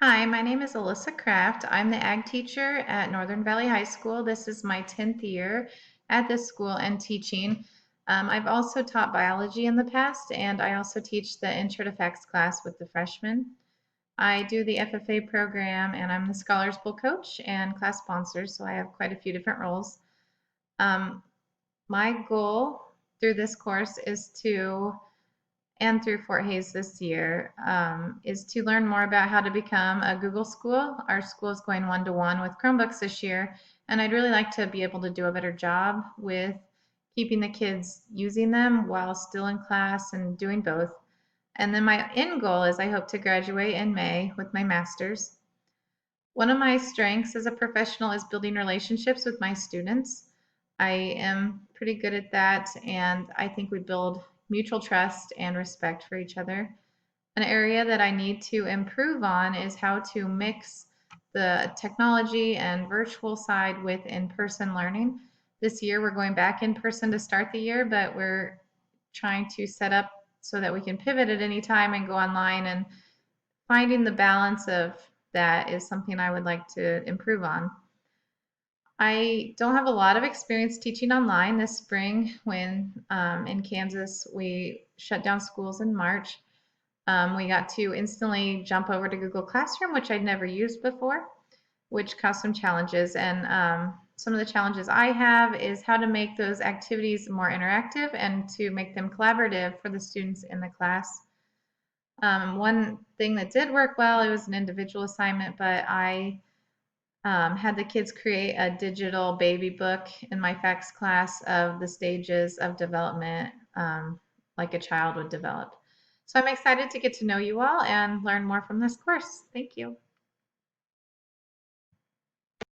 Hi, my name is Alyssa Krafft. I'm the ag teacher at Northern Valley High School. This is my 10th year at this school and teaching. I've also taught biology in the past, and I also teach the Intro to Facts class with the freshmen. I do the FFA program, and I'm the Scholars Bowl coach and class sponsor, so I have quite a few different roles. Um, my goal through this course is to and through Fort Hays this year is to learn more about how to become a Google school. Our school is going one-to-one with Chromebooks this year, and I'd really like to be able to do a better job with keeping the kids using them while still in class and doing both. And then my end goal is I hope to graduate in May with my master's. One of my strengths as a professional is building relationships with my students. I am pretty good at that, and I think we build mutual trust and respect for each other. An area that I need to improve on is how to mix the technology and virtual side with in-person learning. This year, we're going back in person to start the year, but we're trying to set up so that we can pivot at any time and go online, and finding the balance of that is something I would like to improve on. I don't have a lot of experience teaching online. This spring, when in Kansas we shut down schools in March, we got to instantly jump over to Google Classroom, which I'd never used before, which caused some challenges. And some of the challenges I have is how to make those activities more interactive and to make them collaborative for the students in the class. One thing that did work well, it was an individual assignment, but I had the kids create a digital baby book in my facts class of the stages of development, like a child would develop. So I'm excited to get to know you all and learn more from this course. Thank you.